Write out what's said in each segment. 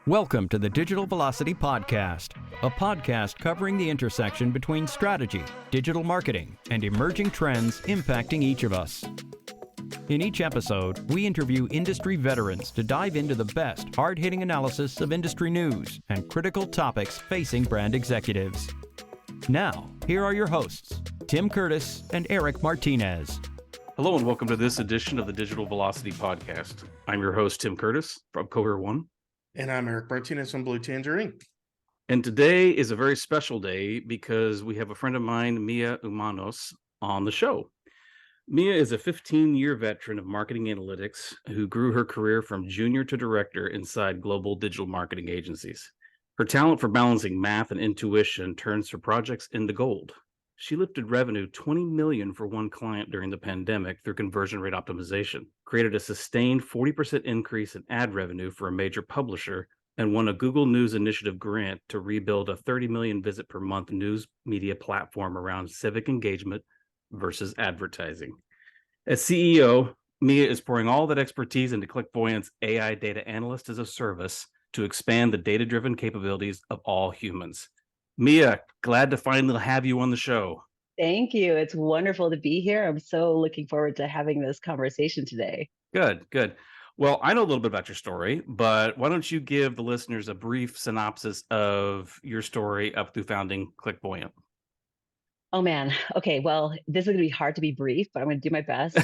Welcome to the Digital Velocity Podcast, a podcast covering the intersection between strategy, digital marketing, and emerging trends impacting each of us. In each episode, we interview industry veterans to dive into the best, hard-hitting analysis of industry news and critical topics facing brand executives. Now, here are your hosts, Tim Curtis and Erik Martinez. Hello and welcome to this edition of the Digital Velocity Podcast. I'm your host, Tim Curtis from Cohere One. And I'm Erik Martinez from Blue Tangerine. And today is a very special day because we have a friend of mine, Mia Umanos, on the show. Mia is a 15-year veteran of marketing analytics who grew her career from junior to director inside global digital marketing agencies. Her talent for balancing math and intuition turns her projects into gold. She lifted revenue $20 million for one client during the pandemic through conversion rate optimization, created a sustained 40% increase in ad revenue for a major publisher, and won a Google News Initiative grant to rebuild a 30 million visit per month news media platform around civic engagement versus advertising. As CEO, Mia is pouring all that expertise into Clickvoyant's AI data analyst as a service to expand the data-driven capabilities of all humans. Mia, glad to finally have you on the show. Thank you. It's wonderful to be here. I'm so looking forward to having this conversation today. Good. Well, I know a little bit about your story, but why don't you give the listeners a brief synopsis of your story up through founding Clickvoyant? Oh man. Okay. Well, this is going to be hard to be brief, but I'm going to do my best.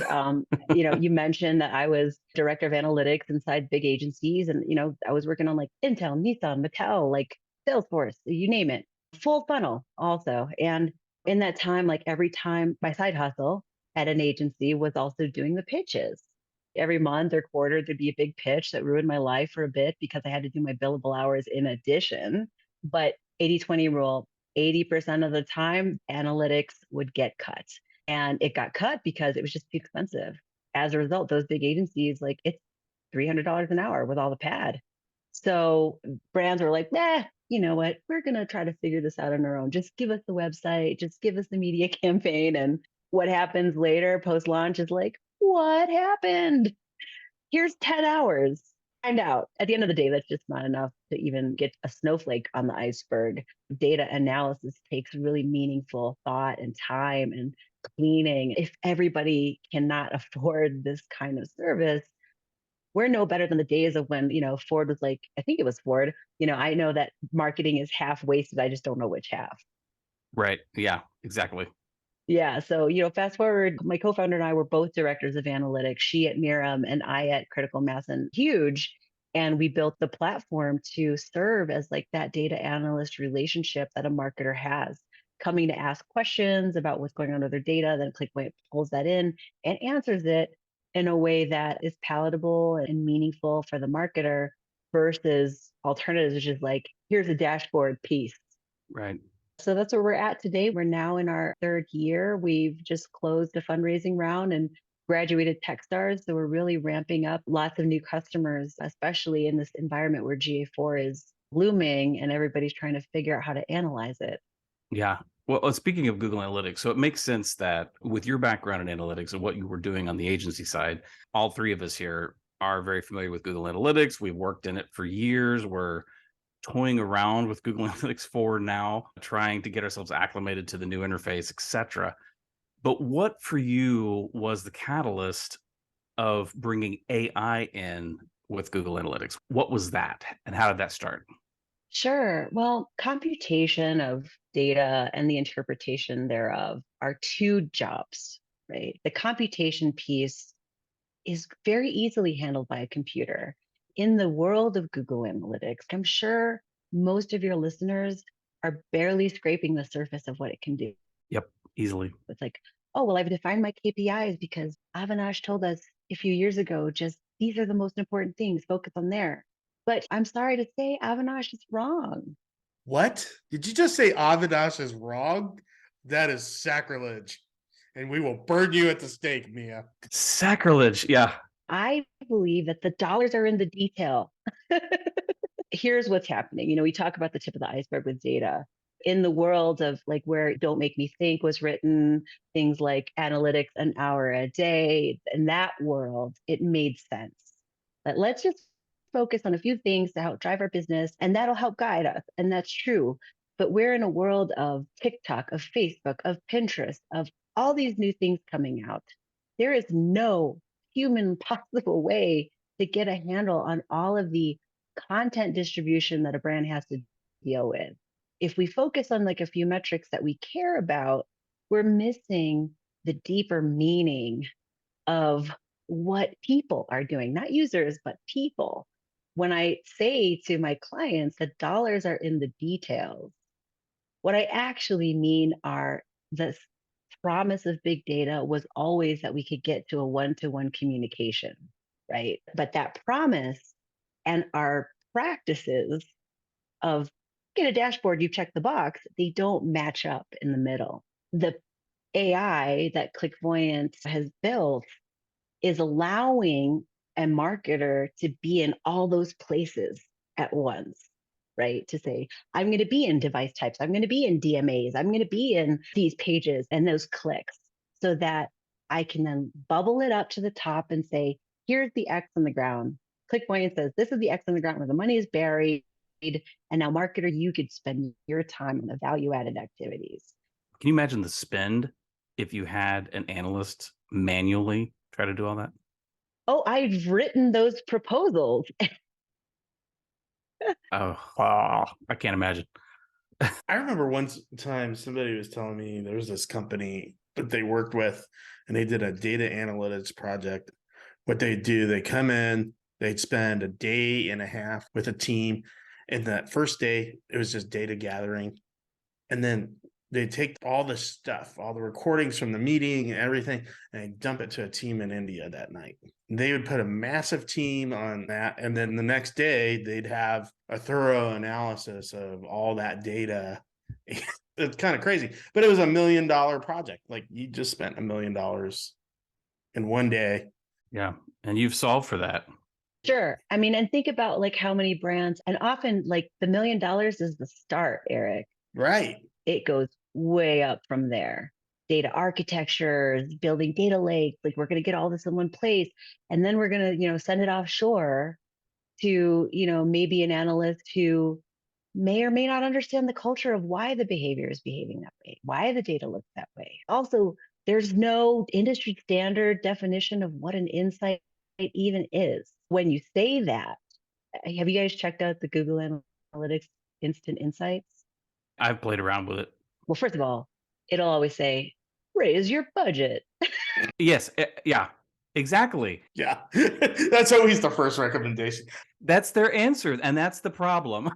You mentioned that I was director of analytics inside big agencies, and I was working on like Intel, Nissan, Mattel, like Salesforce, you name it. Full funnel also. And in that time, like every time my side hustle at an agency was also doing the pitches. Every month or quarter, there'd be a big pitch that ruined my life for a bit because I had to do my billable hours in addition. But 80-20 rule, 80% of the time, analytics would get cut. And it got cut because it was just too expensive. As a result, those big agencies, like it's $300 an hour with all the pad. So brands were like, you know what, we're going to try to figure this out on our own. Just give us the website, just give us the media campaign. And what happens later post-launch is like, what happened? Here's 10 hours. Find out. At the end of the day, that's just not enough to even get a snowflake on the iceberg. Data analysis takes really meaningful thought and time and cleaning. If everybody cannot afford this kind of service, we're no better than the days of when, Ford was like, I think it was Ford, I know that marketing is half wasted. I just don't know which half. Right. Yeah, exactly. Yeah. So, fast forward, my co-founder and I were both directors of analytics, she at Miram and I at Critical Mass and Huge. And we built the platform to serve as like that data analyst relationship that a marketer has, coming to ask questions about what's going on with their data. Then Clickvoyant pulls that in and answers it in a way that is palatable and meaningful for the marketer versus alternatives, which is like, here's a dashboard piece. Right. So that's where we're at today. We're now in our third year. We've just closed a fundraising round and graduated Techstars. So we're really ramping up lots of new customers, especially in this environment where GA4 is blooming and everybody's trying to figure out how to analyze it. Yeah. Well, speaking of Google Analytics, so it makes sense that with your background in analytics and what you were doing on the agency side, all three of us here are very familiar with Google Analytics. We've worked in it for years. We're toying around with Google Analytics 4 now, trying to get ourselves acclimated to the new interface, etc. But what for you was the catalyst of bringing AI in with Google Analytics? What was that, and how did that start? Sure. Well, computation of data and the interpretation thereof are two jobs, right? The computation piece is very easily handled by a computer. In the world of Google Analytics, I'm sure most of your listeners are barely scraping the surface of what it can do. Yep, easily. It's like, oh, well, I've defined my KPIs because Avinash told us a few years ago, just these are the most important things, focus on there. But I'm sorry to say, Avinash is wrong. What? Did you just say Avinash is wrong? That is sacrilege. And we will burn you at the stake, Mia. Sacrilege, yeah. I believe that the dollars are in the detail. Here's what's happening. We talk about the tip of the iceberg with data. In the world of like where Don't Make Me Think was written, things like analytics an hour a day, in that world, it made sense. But let's just focus on a few things to help drive our business and that'll help guide us. And that's true. But we're in a world of TikTok, of Facebook, of Pinterest, of all these new things coming out. There is no human possible way to get a handle on all of the content distribution that a brand has to deal with. If we focus on like a few metrics that we care about, we're missing the deeper meaning of what people are doing, not users, but people. When I say to my clients that dollars are in the details, what I actually mean are the promise of big data was always that we could get to a one-to-one communication, right? But that promise and our practices of get a dashboard, you check the box, they don't match up in the middle. The AI that Clickvoyant has built is allowing a marketer to be in all those places at once, right? To say, I'm going to be in device types, I'm going to be in DMAs, I'm going to be in these pages and those clicks so that I can then bubble it up to the top and say, here's the X on the ground. Clickvoyant says, this is the X on the ground where the money is buried. And now, marketer, you could spend your time on the value added activities. Can you imagine the spend if you had an analyst manually try to do all that? Oh, I've written those proposals. Oh, I can't imagine. I remember one time somebody was telling me there was this company that they worked with and they did a data analytics project. What they do, they come in, they'd spend a day and a half with a team. And that first day, it was just data gathering. And then they take all the stuff, all the recordings from the meeting and everything, and they dump it to a team in India that night. They would put a massive team on that. And then the next day, they'd have a thorough analysis of all that data. It's kind of crazy, but it was $1 million project. Like you just spent $1 million in one day. Yeah. And you've solved for that. Sure. I mean, and think about like how many brands, and often like the $1 million is the start, Eric. Right. It goes way up from there. Data architecture, building data lakes, like we're going to get all this in one place. And then we're going to, send it offshore to, maybe an analyst who may or may not understand the culture of why the behavior is behaving that way, why the data looks that way. Also, there's no industry standard definition of what an insight even is. When you say that, have you guys checked out the Google Analytics Instant Insights? I've played around with it. Well, first of all, it'll always say, raise your budget. Yes. Yeah, exactly. Yeah. That's always the first recommendation. That's their answer. And that's the problem,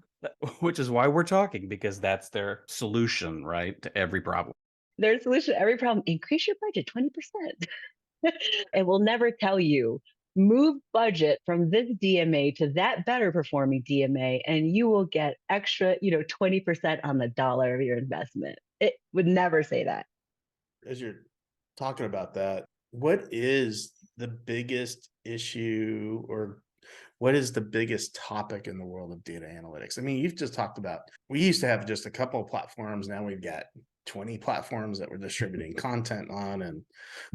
which is why we're talking, because that's their solution, right, to every problem. Their solution to every problem, increase your budget 20%. It will never tell you, move budget from this DMA to that better performing DMA, and you will get extra, 20% on the dollar of your investment. It would never say that. As you're talking about that, what is the biggest issue or what is the biggest topic in the world of data analytics? I mean, you've just talked about, we used to have just a couple of platforms. Now we've got 20 platforms that we're distributing content on and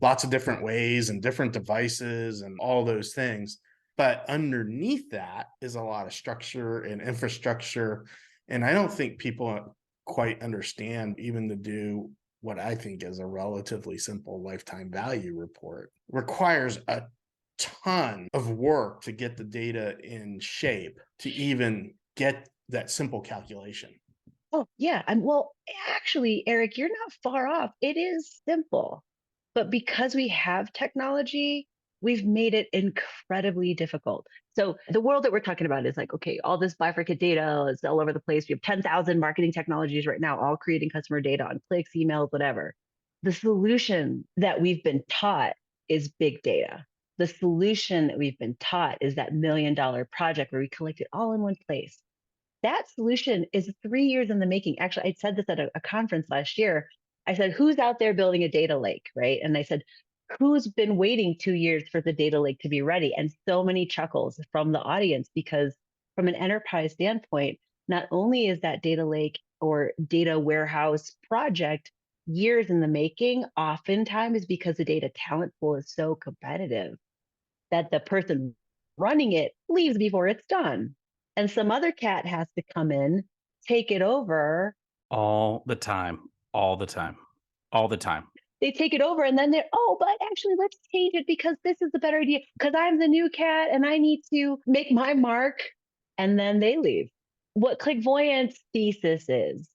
lots of different ways and different devices and all those things. But underneath that is a lot of structure and infrastructure. And I don't think people quite understand even to do what I think is a relatively simple lifetime value report requires a ton of work to get the data in shape to even get that simple calculation. Oh, yeah. Well, actually, Eric, you're not far off. It is simple. But because we have technology, we've made it incredibly difficult. So the world that we're talking about is like, okay, all this bifurcated data is all over the place. We have 10,000 marketing technologies right now, all creating customer data on clicks, emails, whatever. The solution that we've been taught is big data. The solution that we've been taught is that $1 million project where we collect it all in one place. That solution is 3 years in the making. Actually, I said this at a conference last year. I said, who's out there building a data lake, right? And I said, who's been waiting 2 years for the data lake to be ready? And so many chuckles from the audience, because from an enterprise standpoint, not only is that data lake or data warehouse project years in the making, oftentimes because the data talent pool is so competitive that the person running it leaves before it's done. And some other cat has to come in, take it over. All the time, all the time, all the time. They take it over and then they're, oh, but actually, let's change it because this is the better idea because I'm the new cat and I need to make my mark. And then they leave. What Clairvoyant's thesis is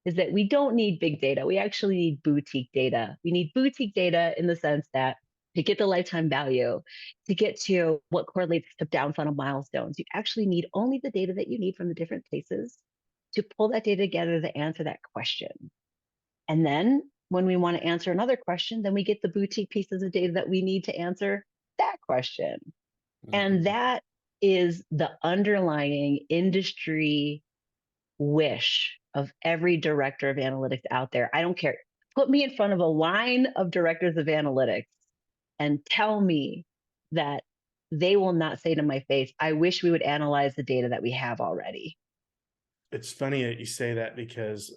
that we don't need big data. We actually need boutique data. We need boutique data in the sense that to get the lifetime value, to get to what correlates to down funnel milestones, you actually need only the data that you need from the different places to pull that data together to answer that question. And then when we want to answer another question, then we get the boutique pieces of data that we need to answer that question. And that is the underlying industry wish of every director of analytics out there. I don't care. Put me in front of a line of directors of analytics and tell me that they will not say to my face, I wish we would analyze the data that we have already. It's funny that you say that because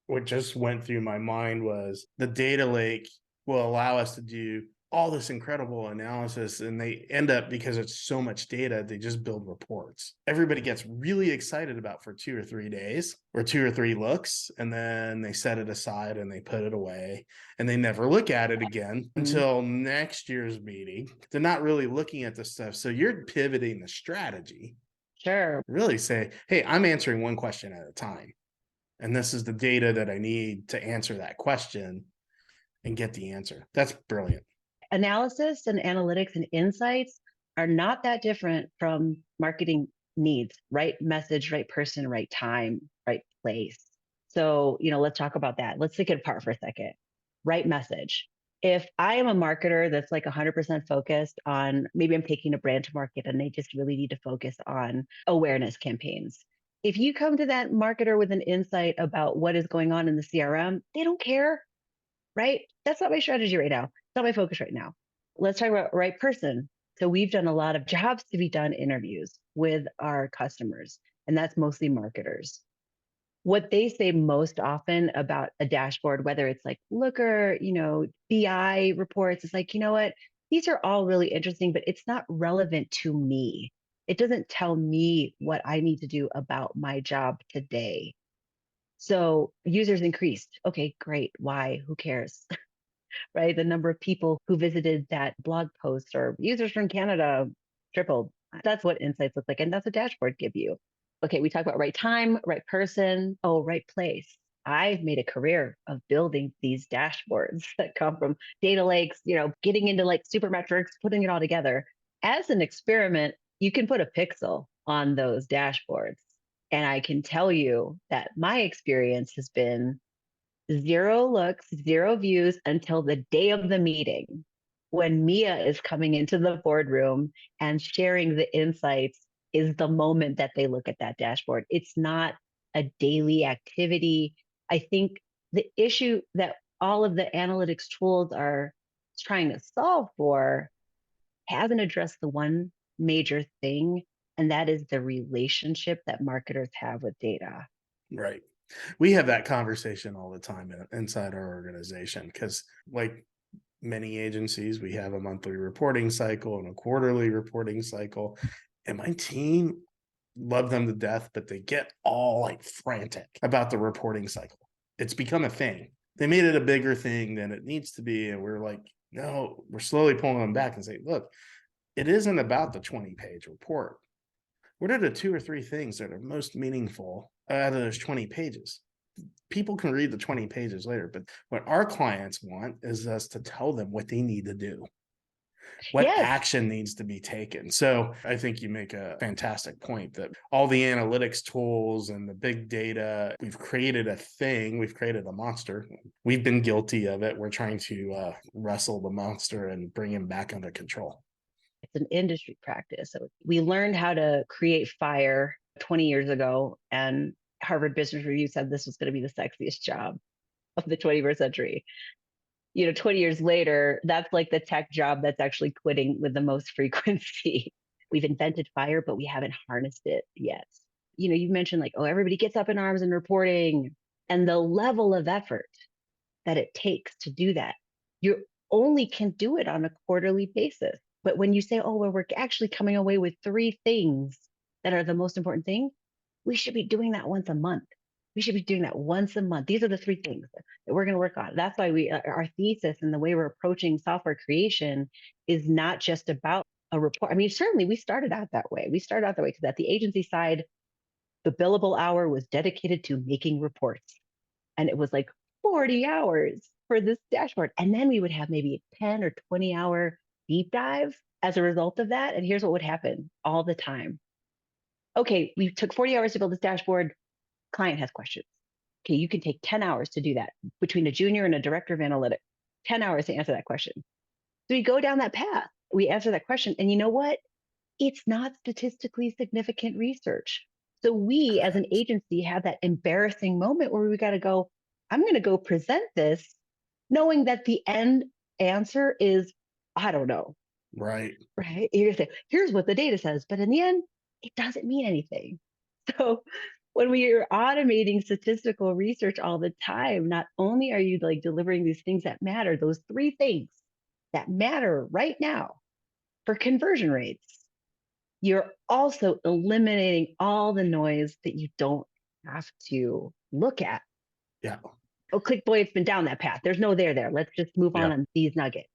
what just went through my mind was the data lake will allow us to do all this incredible analysis, and they end up, because it's so much data, they just build reports. Everybody gets really excited about for 2 or 3 days or 2 or 3 looks, and then they set it aside and they put it away and they never look at it again until next year's meeting. They're not really looking at this stuff. So you're pivoting the strategy. Sure. Really say, hey, I'm answering one question at a time. And this is the data that I need to answer that question and get the answer. That's brilliant. Analysis and analytics and insights are not that different from marketing needs, right message, right person, right time, right place. So, let's talk about that. Let's take it apart for a second. Right message. If I am a marketer that's like 100% focused on, maybe I'm taking a brand to market and they just really need to focus on awareness campaigns. If you come to that marketer with an insight about what is going on in the CRM, they don't care, right? That's not my strategy right now. It's not my focus right now. Let's talk about right person. So we've done a lot of jobs to be done interviews with our customers, and that's mostly marketers. What they say most often about a dashboard, whether it's like Looker, BI reports, it's like, you know what? These are all really interesting, but it's not relevant to me. It doesn't tell me what I need to do about my job today. So users increased. Okay, great. Why? Who cares? Right? The number of people who visited that blog post or users from Canada tripled. That's what insights look like. And that's what dashboard give you. Okay, we talk about right time, right person, right place. I've made a career of building these dashboards that come from data lakes, getting into like supermetrics, putting it all together. As an experiment, you can put a pixel on those dashboards. And I can tell you that my experience has been 0 looks, 0 views until the day of the meeting when Mia is coming into the boardroom and sharing the insights is the moment that they look at that dashboard. It's not a daily activity. I think the issue that all of the analytics tools are trying to solve for hasn't addressed the one major thing, and that is the relationship that marketers have with data. Right. We have that conversation all the time inside our organization because, like many agencies, we have a monthly reporting cycle and a quarterly reporting cycle. And my team love them to death, but they get all like frantic about the reporting cycle. It's become a thing. They made it a bigger thing than it needs to be. And we're like, no, we're slowly pulling them back and say, look, it isn't about the 20-page report. What are the 2 or 3 things that are most meaningful out of those 20 pages? People can read the 20 pages later, but what our clients want is us to tell them what they need to do, what action needs to be taken. So I think you make a fantastic point that all the analytics tools and the big data, we've created a thing, we've created a monster. We've been guilty of it. We're trying to wrestle the monster and bring him back under control. It's an industry practice. So we learned how to create fire 20 years ago, and Harvard Business Review said this was going to be the sexiest job of the 21st century. 20 years later, that's like the tech job that's actually quitting with the most frequency. We've invented fire, but we haven't harnessed it yet. You mentioned like, everybody gets up in arms and reporting, and the level of effort that it takes to do that. You only can do it on a quarterly basis. But when you say, oh, well, we're actually coming away with 3 things that are the most important thing, we should be doing that once a month. We should be doing that once a month. These are the 3 things that we're going to work on. That's why our thesis and the way we're approaching software creation is not just about a report. I mean, certainly we started out that way. We started out that way because at the agency side, the billable hour was dedicated to making reports. And it was like 40 hours for this dashboard. And then we would have maybe a 10 or 20-hour deep dive as a result of that. And here's what would happen all the time. Okay, we took 40 hours to build this dashboard. Client has questions. Okay, you can take 10 hours to do that between a junior and a director of analytics, 10 hours to answer that question. So we go down that path. We answer that question. And you know what? It's not statistically significant research. So we as an agency have that embarrassing moment where we got to go, I'm going to go present this knowing that the end answer is, I don't know. Right. Right. You're going to say, here's what the data says. But in the end, it doesn't mean anything. So when we are automating statistical research all the time, not only are you like delivering these things that matter, those 3 things that matter right now for conversion rates, you're also eliminating all the noise that you don't have to look at. Yeah. Oh, ClickBoy, it's been down that path. There's no there. Let's just move on these nuggets.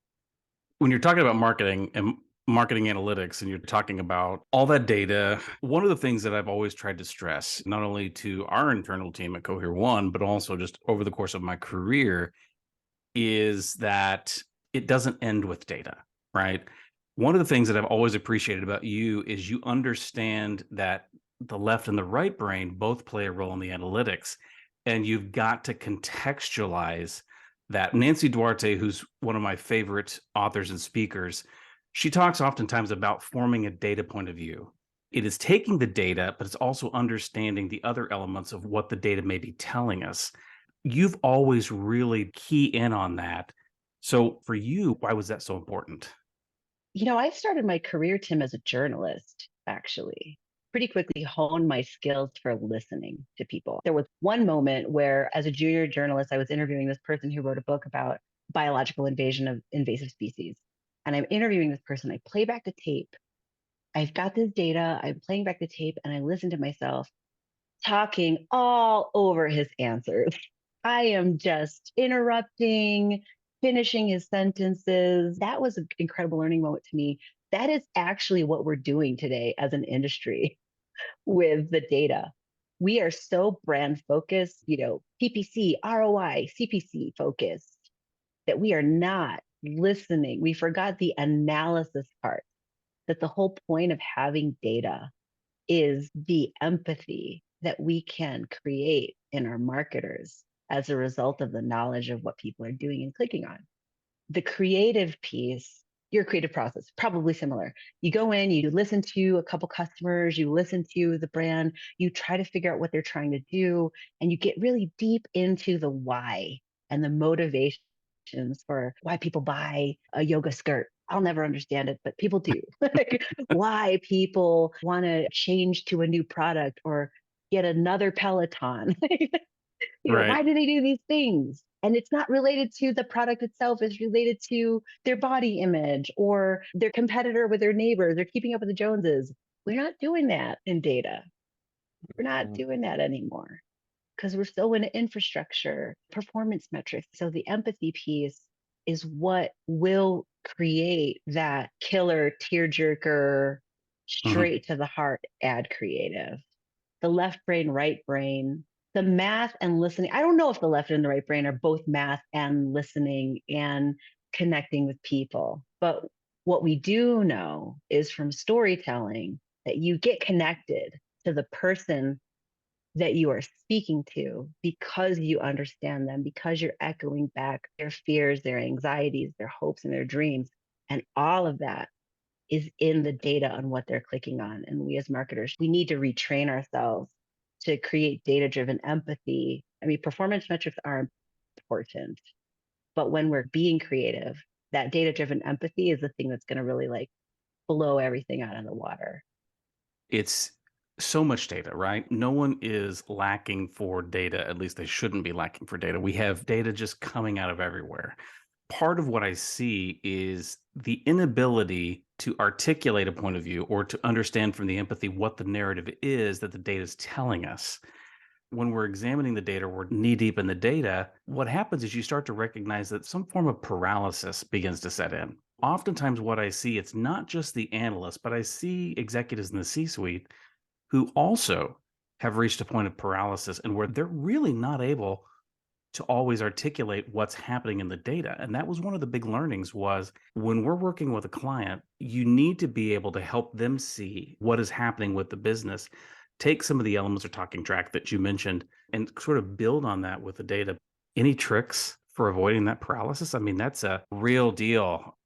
When you're talking about marketing and marketing analytics and you're talking about all that data, one of the things that I've always tried to stress, not only to our internal team at Cohere One, but also just over the course of my career, is that it doesn't end with data, right? One of the things that I've always appreciated about you is you understand that the left and the right brain both play a role in the analytics, and you've got to contextualize that. Nancy Duarte, who's one of my favorite authors and speakers, she talks oftentimes about forming a data point of view. It is taking the data, but it's also understanding the other elements of what the data may be telling us. You've always really key in on that. So for you, why was that so important? You know, I started my career, Tim, as a journalist, actually. Pretty quickly honed my skills for listening to people. There was one moment where, as a junior journalist, I was interviewing this person who wrote a book about biological invasion of invasive species. And I'm interviewing this person. I play back the tape. I've got this data. I'm playing back the tape and I listen to myself talking all over his answers. I am just interrupting, finishing his sentences. That was an incredible learning moment to me. That is actually what we're doing today as an industry with the data. We are so brand focused, PPC, ROI, CPC focused, that we are not listening. We forgot the analysis part, that the whole point of having data is the empathy that we can create in our marketers as a result of the knowledge of what people are doing and clicking on. The creative piece, your creative process, probably similar. You go in, you listen to a couple customers, you listen to the brand, you try to figure out what they're trying to do, and you get really deep into the why and the motivations for why people buy a yoga skirt. I'll never understand it, but people do. Why people want to change to a new product or get another Peloton. Right. Why do they do these things? And it's not related to the product itself, it's related to their body image or their competitor with their neighbors. They're keeping up with the Joneses. We're not doing that in data. We're not doing that anymore because we're still in infrastructure, performance metrics. So the empathy piece is what will create that killer tearjerker, straight to the heart ad creative. The left brain, right brain, the math and listening. I don't know if the left and the right brain are both math and listening and connecting with people. But what we do know is from storytelling that you get connected to the person that you are speaking to because you understand them, because you're echoing back their fears, their anxieties, their hopes, and their dreams. And all of that is in the data on what they're clicking on. And we as marketers, we need to retrain ourselves to create data-driven empathy. I mean, performance metrics are important, but when we're being creative, that data-driven empathy is the thing that's going to really like blow everything out of the water. It's so much data, right? No one is lacking for data. At least they shouldn't be lacking for data. We have data just coming out of everywhere. part of what I see is the inability to articulate a point of view or to understand from the empathy what the narrative is that the data is telling us. When we're examining the data, we're knee deep in the data. What happens is you start to recognize that some form of paralysis begins to set in. Oftentimes, what I see, it's not just the analysts, but I see executives in the C suite who also have reached a point of paralysis and where they're really not able to always articulate what's happening in the data. And that was one of the big learnings was when we're working with a client, you need to be able to help them see what is happening with the business. Take some of the elements of talking track that you mentioned and sort of build on that with the data. Any tricks for avoiding that paralysis? I mean, that's a real deal.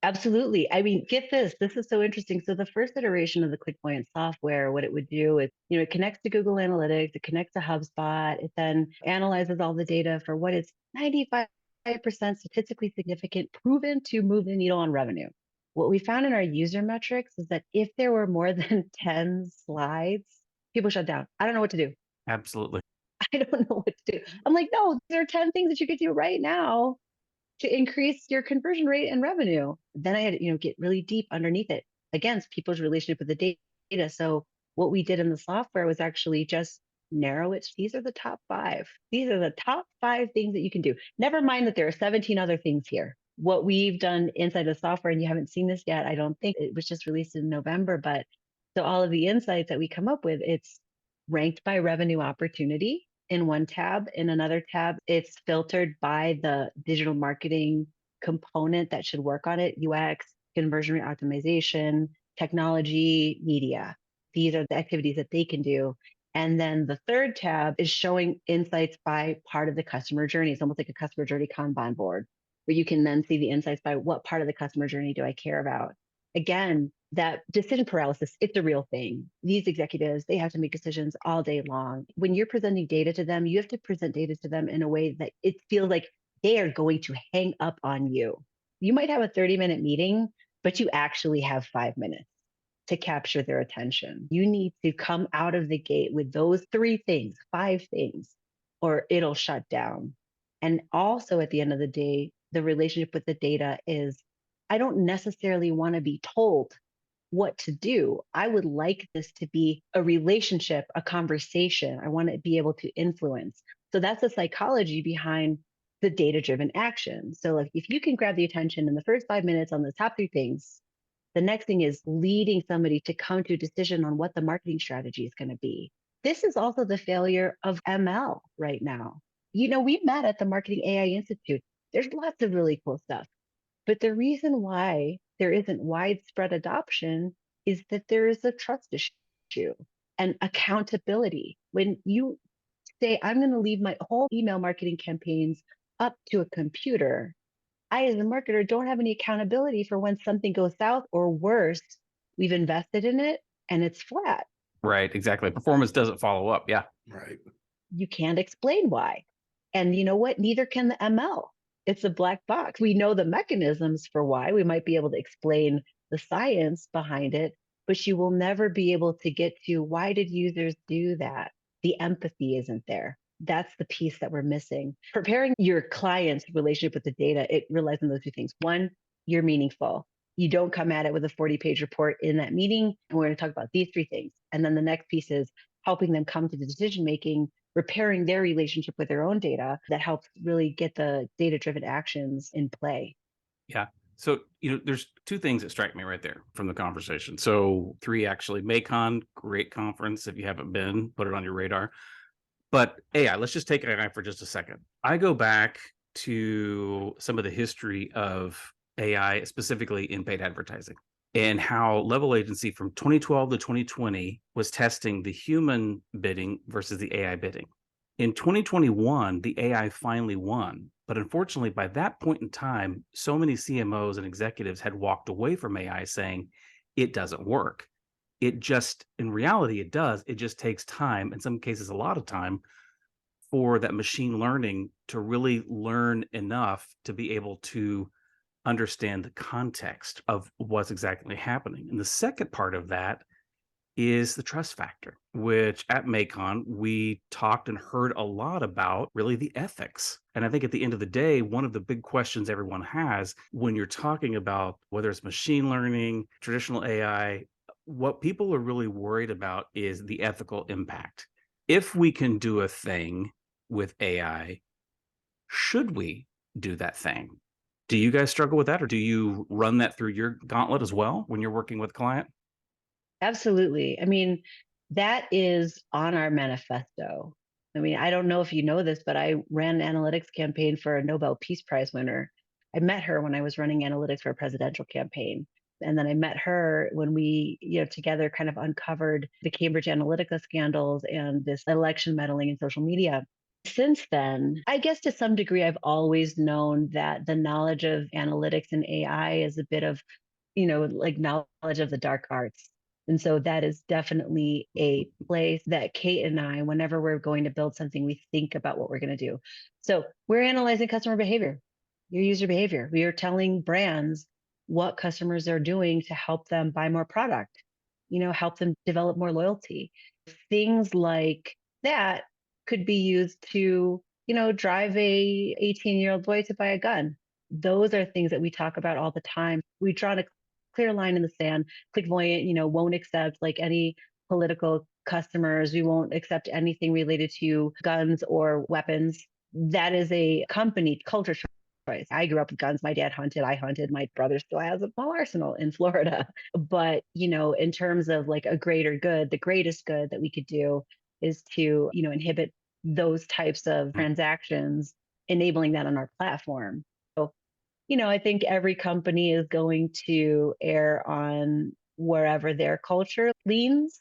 Absolutely. I mean, get this. This is so interesting. So the first iteration of the ClickPoint software, what it would do is, it connects to Google Analytics, it connects to HubSpot, it then analyzes all the data for what is 95% statistically significant, proven to move the needle on revenue. What we found in our user metrics is that if there were more than 10 slides, people shut down. I don't know what to do. Absolutely. I don't know what to do. I'm like, no, there are 10 things that you could do right now to increase your conversion rate and revenue. Then I had to, get really deep underneath it against people's relationship with the data. So what we did in the software was actually just narrow it. These are the top 5. These are the top 5 things that you can do. Never mind that there are 17 other things here. What we've done inside the software, and you haven't seen this yet, I don't think it was just released in November, but so all of the insights that we come up with, it's ranked by revenue opportunity in one tab. In another tab, it's filtered by the digital marketing component that should work on it: UX, conversion rate optimization, technology, media. These are the activities that they can do. And then the third tab is showing insights by part of the customer journey. It's almost like a customer journey Kanban board, where you can then see the insights by what part of the customer journey do I care about. Again, that decision paralysis, it's a real thing. These executives, they have to make decisions all day long. When you're presenting data to them, you have to present data to them in a way that it feels like they are going to hang up on you. You might have a 30-minute meeting, but you actually have 5 minutes to capture their attention. You need to come out of the gate with those 3 things, 5 things, or it'll shut down. And also at the end of the day, the relationship with the data is, I don't necessarily want to be told what to do. I would like this to be a relationship, a conversation. I want to be able to influence. So that's the psychology behind the data-driven action. So like if you can grab the attention in the first 5 minutes on the top 3 things, the next thing is leading somebody to come to a decision on what the marketing strategy is going to be. This is also the failure of ML right now. We met at the Marketing AI Institute. There's lots of really cool stuff. But the reason why there isn't widespread adoption is that there is a trust issue and accountability. When you say, I'm going to leave my whole email marketing campaigns up to a computer, I, as a marketer, don't have any accountability for when something goes south, or worse, we've invested in it and it's flat. Right. Exactly. Performance doesn't follow up. Yeah. Right. You can't explain why. And you know what? Neither can the ML. It's a black box. We know the mechanisms for why. We might be able to explain the science behind it, but you will never be able to get to why did users do that? The empathy isn't there. That's the piece that we're missing. Preparing your client's relationship with the data, it relies on those 2 things. One, you're meaningful. You don't come at it with a 40-page report in that meeting. And we're going to talk about these 3 things. And then the next piece is helping them come to the decision making, repairing their relationship with their own data that helps really get the data-driven actions in play. Yeah. So, there's 2 things that strike me right there from the conversation. So 3 actually. Maycon, great conference. If you haven't been, put it on your radar. But AI, let's just take AI for just a second. I go back to some of the history of AI, specifically in paid advertising, and how Level Agency from 2012 to 2020 was testing the human bidding versus the AI bidding. In 2021, the AI finally won. But unfortunately, by that point in time, so many CMOs and executives had walked away from AI saying it doesn't work. It just, in reality, it does. It just takes time, in some cases, a lot of time, for that machine learning to really learn enough to be able to understand the context of what's exactly happening. And the second part of that is the trust factor, which at Macon, we talked and heard a lot about really the ethics. And I think at the end of the day, one of the big questions everyone has when you're talking about whether it's machine learning, traditional AI, what people are really worried about is the ethical impact. If we can do a thing with AI, should we do that thing? Do you guys struggle with that, or do you run that through your gauntlet as well when you're working with a client? Absolutely. I mean, that is on our manifesto. I mean, I don't know if you know this, but I ran an analytics campaign for a Nobel Peace Prize winner. I met her when I was running analytics for a presidential campaign. And then I met her when we, together kind of uncovered the Cambridge Analytica scandals and this election meddling in social media. Since then, I guess to some degree, I've always known that the knowledge of analytics and AI is a bit of, like knowledge of the dark arts. And so that is definitely a place that Kate and I, whenever we're going to build something, we think about what we're going to do. So we're analyzing customer behavior, your user behavior. We are telling brands what customers are doing to help them buy more product, help them develop more loyalty. Things like that could be used to, drive a 18-year-old boy to buy a gun. Those are things that we talk about all the time. We draw a clear line in the sand. Clickvoyant, won't accept like any political customers. We won't accept anything related to guns or weapons. That is a company culture choice. I grew up with guns. My dad hunted. I hunted. My brother still has a small arsenal in Florida. But, in terms of like a greater good, the greatest good that we could do is to, inhibit those types of transactions, enabling that on our platform. So I think every company is going to err on wherever their culture leans.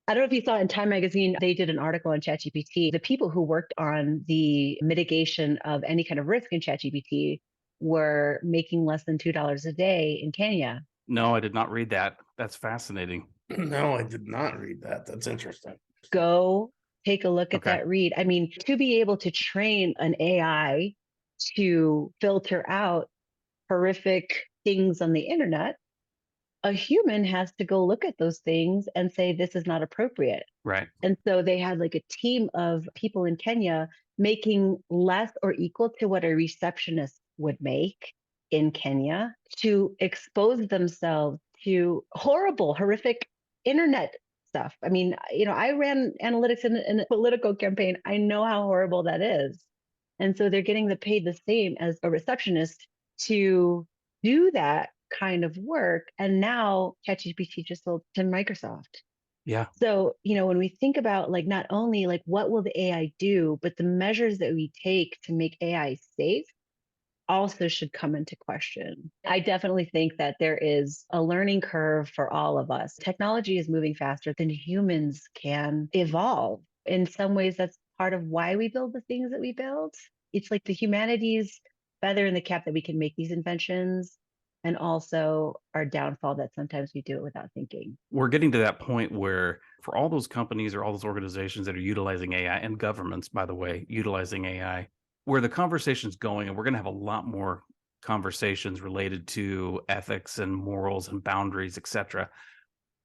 I don't know if you saw in Time Magazine, they did an article on ChatGPT. The people who worked on the mitigation of any kind of risk in ChatGPT were making less than $2 a day in Kenya. No, I did not read that. That's fascinating. No, I did not read that. That's interesting. Go take a look at Okay. that read. I mean, to be able to train an AI to filter out horrific things on the internet, a human has to go look at those things and say, this is not appropriate. Right. And so they had like a team of people in Kenya making less or equal to what a receptionist would make in Kenya to expose themselves to horrible, horrific internet stuff. I mean, I ran analytics in a political campaign. I know how horrible that is. And so they're getting paid the same as a receptionist to do that kind of work. And now ChatGPT just sold to Microsoft. Yeah. So, when we think about like not only like what will the AI do, but the measures that we take to make AI safe also should come into question. I definitely think that there is a learning curve for all of us. Technology is moving faster than humans can evolve. In some ways, that's part of why we build the things that we build. It's like the humanity's feather in the cap that we can make these inventions, and also our downfall that sometimes we do it without thinking. We're getting to that point where for all those companies or all those organizations that are utilizing AI, and governments, by the way, utilizing AI, where the conversation's going, and we're going to have a lot more conversations related to ethics and morals and boundaries, etc.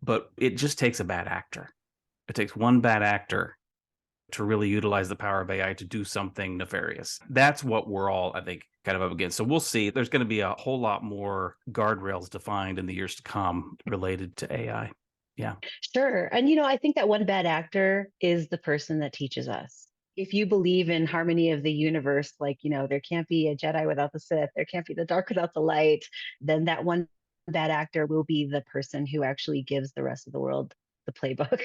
But it just takes a bad actor. It takes one bad actor to really utilize the power of AI to do something nefarious. That's what we're all, I think, kind of up against. So we'll see. There's going to be a whole lot more guardrails defined in the years to come related to AI. Yeah. Sure. And, I think that one bad actor is the person that teaches us. If you believe in harmony of the universe, like, there can't be a Jedi without the Sith, there can't be the dark without the light, then that one bad actor will be the person who actually gives the rest of the world the playbook.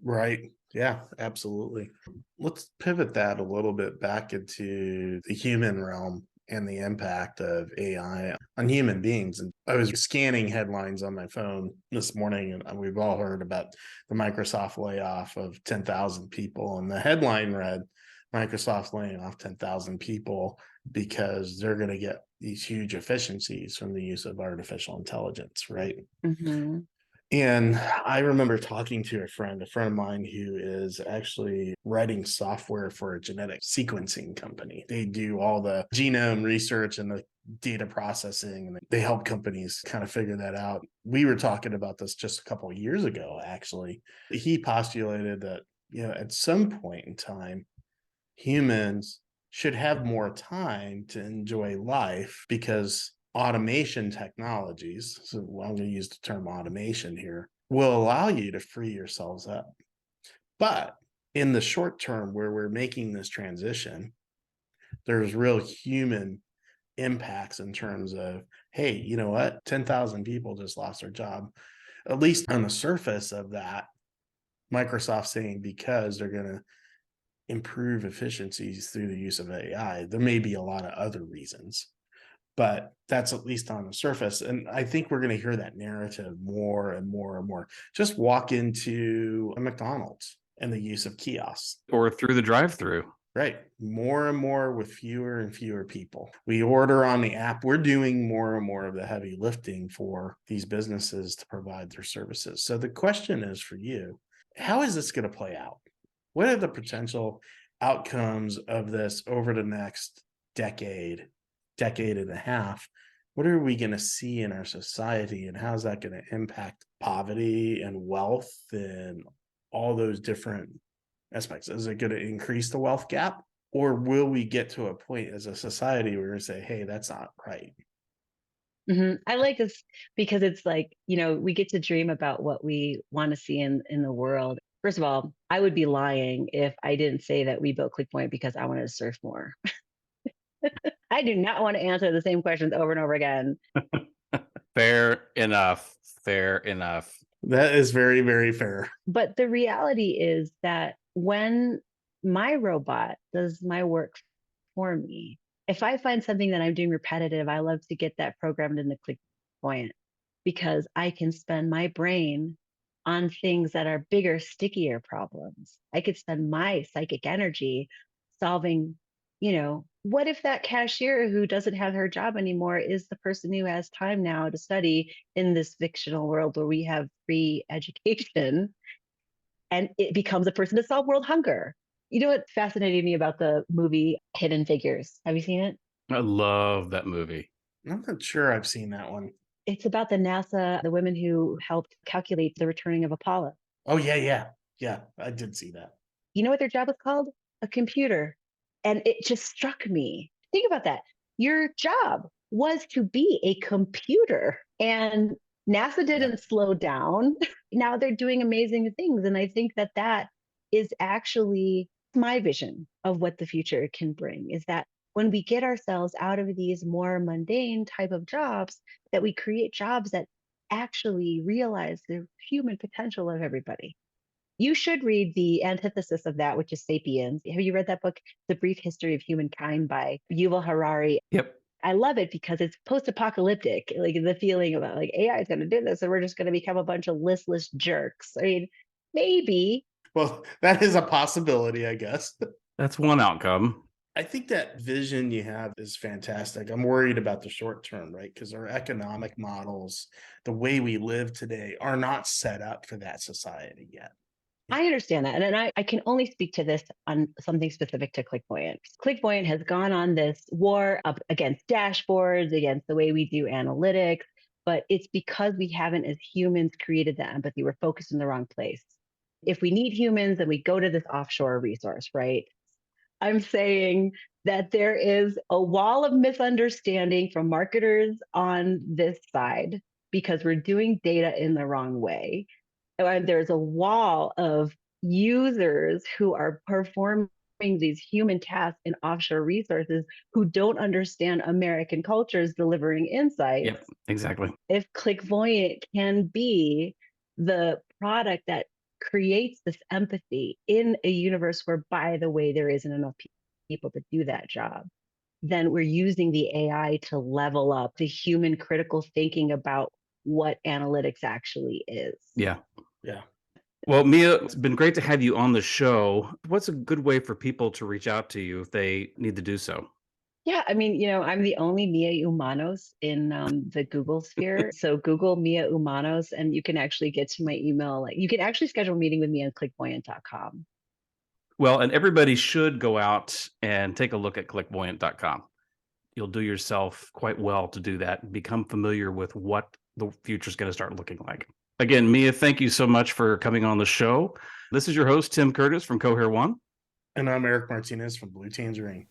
Right. Yeah, absolutely. Let's pivot that a little bit back into the human realm and the impact of AI on human beings. And I was scanning headlines on my phone this morning, and we've all heard about the Microsoft layoff of 10,000 people. And the headline read, Microsoft laying off 10,000 people because they're going to get these huge efficiencies from the use of artificial intelligence, right? Mm-hmm. And I remember talking to a friend of mine who is actually writing software for a genetic sequencing company. They do all the genome research and the data processing, and they help companies kind of figure that out. We were talking about this just a couple of years ago, actually. He postulated that, at some point in time, humans should have more time to enjoy life because automation technologies, so I'm going to use the term automation here, will allow you to free yourselves up. But in the short term, where we're making this transition, there's real human impacts in terms of, hey, you know what? 10,000 people just lost their job. At least on the surface of that, Microsoft saying because they're going to improve efficiencies through the use of AI. There may be a lot of other reasons, but that's at least on the surface. And I think we're going to hear that narrative more and more and more. Just walk into a McDonald's and the use of kiosks. Or through the drive-through. Right. More and more with fewer and fewer people. We order on the app. We're doing more and more of the heavy lifting for these businesses to provide their services. So the question is for you, how is this going to play out? What are the potential outcomes of this over the next decade and a half? What are we going to see in our society, and how's that going to impact poverty and wealth and all those different aspects? Is it going to increase the wealth gap, or will we get to a point as a society where we say, hey, that's not right? I like this because it's like, we get to dream about what we want to see in the world. First of all, I would be lying if I didn't say that we built ClickPoint because I wanted to surf more. I do not want to answer the same questions over and over again. Fair enough. Fair enough. That is very, very fair. But the reality is that when my robot does my work for me, if I find something that I'm doing repetitive, I love to get that programmed in the ClickPoint because I can spend my brain on things that are bigger, stickier problems. I could spend my psychic energy solving, what if that cashier who doesn't have her job anymore is the person who has time now to study in this fictional world where we have free education, and it becomes a person to solve world hunger. You know what fascinated me about the movie Hidden Figures? Have you seen it? I love that movie. I'm not sure I've seen that one. It's about the women who helped calculate the returning of Apollo. Oh, yeah. I did see that. You know what their job was called? A computer. And it just struck me. Think about that. Your job was to be a computer. And NASA didn't slow down. Now they're doing amazing things. And I think that is actually my vision of what the future can bring, is that when we get ourselves out of these more mundane type of jobs, that we create jobs that actually realize the human potential of everybody. You should read the antithesis of that, which is Sapiens. Have you read that book, The Brief History of Humankind by Yuval Harari? Yep. I love it because it's post-apocalyptic, like the feeling about like AI is going to do this and we're just going to become a bunch of listless jerks. I mean, maybe. Well, that is a possibility, I guess. That's one outcome. I think that vision you have is fantastic. I'm worried about the short term, right? Because our economic models, the way we live today, are not set up for that society yet. I understand that. And I can only speak to this on something specific to ClickPoint. ClickPoint has gone on this war up against dashboards, against the way we do analytics, but it's because we haven't, as humans, created that empathy. We're focused in the wrong place. If we need humans, then we go to this offshore resource, right? I'm saying that there is a wall of misunderstanding from marketers on this side because we're doing data in the wrong way. And there's a wall of users who are performing these human tasks in offshore resources who don't understand American cultures delivering insights. Yep, exactly. If ClickVoyant can be the product that creates this empathy in a universe where, by the way, there isn't enough people to do that job, then we're using the AI to level up the human critical thinking about what analytics actually is. Yeah. Yeah. Well, Mia, it's been great to have you on the show. What's a good way for people to reach out to you if they need to do so? Yeah, I mean, I'm the only Mia Umanos in the Google sphere. So Google Mia Umanos, and you can actually get to my email. Like, you can actually schedule a meeting with me on clickvoyant.com. Well, and everybody should go out and take a look at clickvoyant.com. You'll do yourself quite well to do that and become familiar with what the future is going to start looking like. Again, Mia, thank you so much for coming on the show. This is your host, Tim Curtis from Cohere One. And I'm Eric Martinez from Blue Tangerine.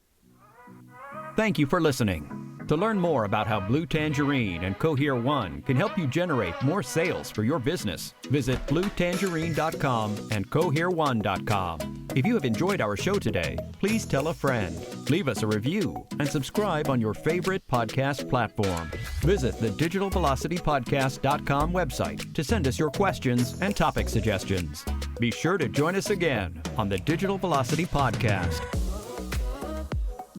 Thank you for listening. To learn more about how Blue Tangerine and Cohere One can help you generate more sales for your business, visit bluetangerine.com and cohere1.com. If you have enjoyed our show today, please tell a friend, leave us a review, and subscribe on your favorite podcast platform. Visit the digitalvelocitypodcast.com website to send us your questions and topic suggestions. Be sure to join us again on the Digital Velocity Podcast.